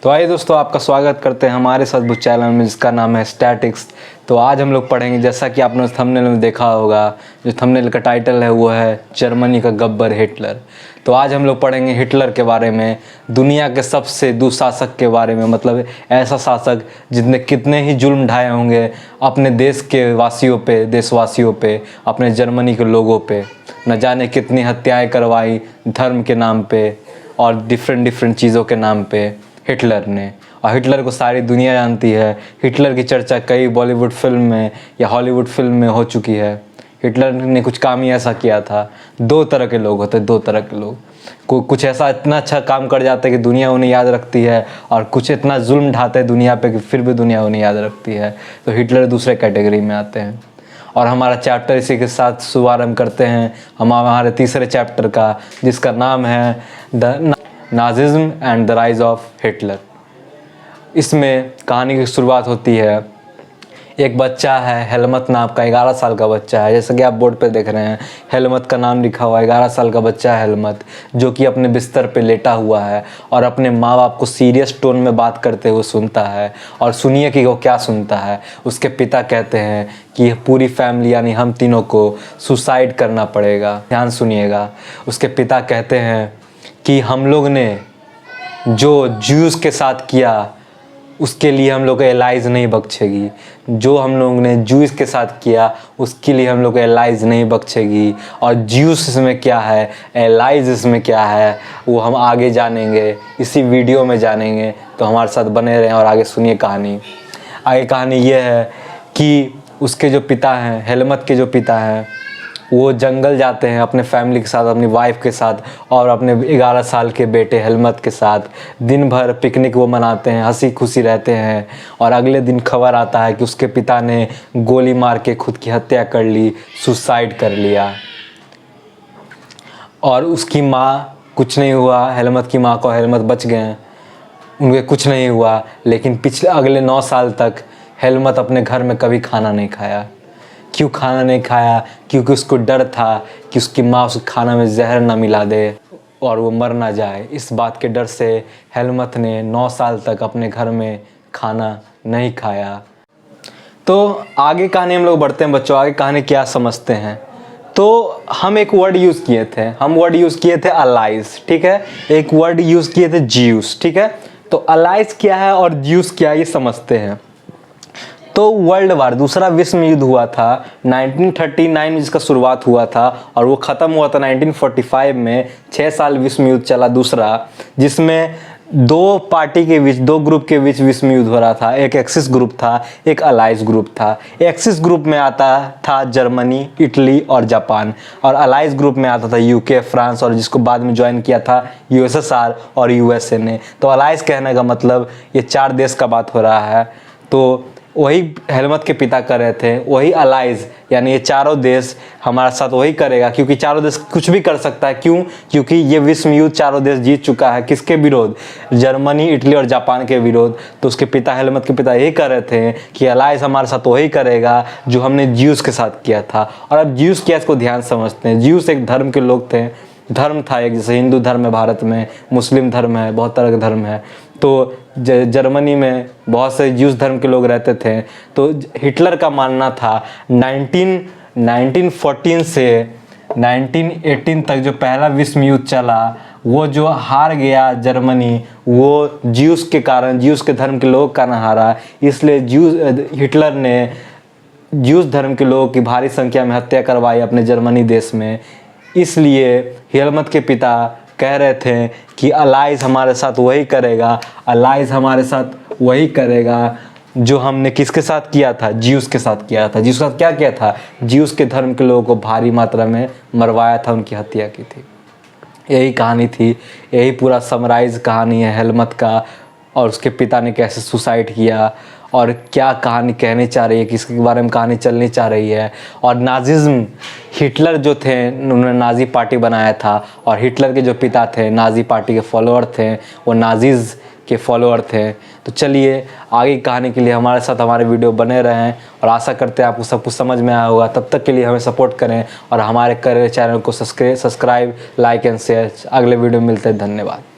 तो आइए दोस्तों, आपका स्वागत करते हैं हमारे सद्बुद्ध चैनल में जिसका नाम है स्टैटिक्स। तो आज हम लोग पढ़ेंगे, जैसा कि आपने उस थंबनेल में देखा होगा, जो थंबनेल का टाइटल है वो है जर्मनी का गब्बर हिटलर। तो आज हम लोग पढ़ेंगे हिटलर के बारे में, दुनिया के सबसे दुशासक के बारे में, मतलब ऐसा शासक जिसने कितने ही जुल्म ढाए होंगे अपने देश के वासियों पे, देशवासियों पे, अपने जर्मनी के लोगों पे। न जाने कितनी हत्याएं करवाई धर्म के नाम पे और डिफरेंट चीज़ों के नाम पे हिटलर ने। और हिटलर को सारी दुनिया जानती है। हिटलर की चर्चा कई बॉलीवुड फिल्म में या हॉलीवुड फिल्म में हो चुकी है। हिटलर ने कुछ काम ही ऐसा किया था। दो तरह के लोग होते हैं, दो तरह के लोग। कुछ ऐसा इतना अच्छा काम कर जाते हैं कि दुनिया उन्हें याद रखती है, और कुछ इतना जुल्म ढाते हैं दुनिया पे कि फिर भी दुनिया उन्हें याद रखती है। तो हिटलर दूसरे कैटेगरी में आते हैं। और हमारा चैप्टर इसी के साथ शुभारंभ करते हैं हमारे तीसरे चैप्टर का, जिसका नाम है the Nazism and the rise of Hitler. इसमें कहानी की शुरुआत होती है, एक बच्चा है हेलमत नाम का, 11 साल का बच्चा है। जैसा कि आप बोर्ड पे देख रहे हैं, हेलमत का नाम लिखा हुआ है। 11 साल का बच्चा है हेलमत, जो कि अपने बिस्तर पे लेटा हुआ है और अपने माँ बाप को सीरियस टोन में बात करते हुए सुनता है। और सुनिए कि वो क्या सुनता है। उसके पिता कहते हैं कि पूरी फैमिली यानी हम तीनों को सुसाइड करना पड़ेगा। ध्यान सुनिएगा। उसके पिता कहते हैं कि हम लोग ने जो ज्यूज़ के साथ किया उसके लिए हम लोग को एलाइज नहीं बख्शेगी। जो हम लोग ने ज्यूज़ के साथ किया उसके लिए हम लोग को एलाइज नहीं बख्शेगी। और ज्यूस इसमें क्या है, एलाइज इसमें क्या है, वो हम आगे जानेंगे, इसी वीडियो में जानेंगे। तो हमारे साथ बने रहें और आगे सुनिए कहानी। आगे कहानी ये है कि उसके जो पिता हैं, हेलमत के जो पिता हैं, वो जंगल जाते हैं अपने फैमिली के साथ, अपनी वाइफ के साथ और अपने 11 साल के बेटे हेलमत के साथ। दिन भर पिकनिक वो मनाते हैं, हंसी खुशी रहते हैं। और अगले दिन खबर आता है कि उसके पिता ने गोली मार के खुद की हत्या कर ली, सुसाइड कर लिया। और उसकी माँ, कुछ नहीं हुआ, हेलमत की माँ को, हेलमत बच गए, उनके कुछ नहीं हुआ। लेकिन पिछले अगले 9 साल तक हेलमत अपने घर में कभी खाना नहीं खाया। क्यों खाना नहीं खाया? क्योंकि उसको डर था कि उसकी माँ उस खाना में जहर ना मिला दे और वो मर ना जाए। इस बात के डर से हेलमत ने 9 साल तक अपने घर में खाना नहीं खाया। तो आगे कहानी हम लोग बढ़ते हैं बच्चों। आगे कहानी क्या समझते हैं? तो हम एक वर्ड यूज़ किए थे, अलाइज, ठीक है। एक वर्ड यूज़ किए थे ज्यूस, ठीक है। तो अलाइज क्या है और ज्यूस क्या है, ये समझते हैं। तो वर्ल्ड वार, दूसरा विश्व युद्ध हुआ था 1939 में, जिसका शुरुआत हुआ था और वो ख़त्म हुआ था 1945 में। 6 साल विश्व युद्ध चला दूसरा, जिसमें दो पार्टी के बीच, दो ग्रुप के बीच विश्व युद्ध हो रहा था। एक एक्सिस ग्रुप था, एक अलाइज ग्रुप था। एक्सिस ग्रुप में आता था जर्मनी, इटली और जापान, और अलाइज ग्रुप में आता था यूके, फ्रांस, और जिसको बाद में ज्वाइन किया था यूएसएसआर और यूएसए ने। तो अलाइज कहने का मतलब ये 4 देश का बात हो रहा है। तो वही हेलमत के पिता कर रहे थे, वही अलाइज यानी ये चारों देश हमारे साथ वही करेगा, क्योंकि चारों देश कुछ भी कर सकता है। क्यों? क्योंकि ये विश्व युद्ध चारों देश जीत चुका है। किसके विरोध? जर्मनी, इटली और जापान के विरोध। तो उसके पिता, हेलमत के पिता, यही कर रहे थे कि अलाइज हमारे साथ वही करेगा जो हमने ज्यूस के साथ किया था। और अब ज्यूस क्या, इसको ध्यान समझते हैं। ज्यूस एक धर्म के लोग थे, धर्म था एक, जैसे हिंदू धर्म है भारत में, मुस्लिम धर्म है, बहुत तरह के धर्म है। तो जर्मनी में बहुत से ज्यूस धर्म के लोग रहते थे। तो हिटलर का मानना था 1914 से 1918 तक जो पहला विश्व युद्ध चला, वो जो हार गया जर्मनी, वो ज्यूस के कारण, ज्यूस के धर्म के लोग कारण हारा। इसलिए हिटलर ने ज्यूस धर्म के लोगों की भारी संख्या में हत्या करवाई अपने जर्मनी देश में। इसलिए हेलमत के पिता कह रहे थे कि अलाइज हमारे साथ वही करेगा, अलाइज हमारे साथ वही करेगा जो हमने किसके साथ किया था, ज्यूस के साथ किया था। ज्यूस के साथ क्या किया था? ज्यूस के धर्म के लोगों को भारी मात्रा में मरवाया था, उनकी हत्या की थी। यही कहानी थी, यही पूरा समराइज कहानी है हेलमत का, और उसके पिता ने कैसे सुसाइड किया और क्या कहानी कहनी चाह रही है, किसके बारे में कहानी चलनी चाह रही है। और नाजिज्म, हिटलर जो थे उन्होंने नाजी पार्टी बनाया था, और हिटलर के जो पिता थे नाजी पार्टी के फॉलोअर थे, वो नाजीज़ के फॉलोअर थे। तो चलिए आगे की कहानी के लिए हमारे साथ हमारे वीडियो बने रहें, और आशा करते हैं आपको सब कुछ समझ में आया होगा। तब तक के लिए हमें सपोर्ट करें और हमारे चैनल को सब्सक्राइब, लाइक एंड शेयर। अगले वीडियो में मिलते हैं। धन्यवाद।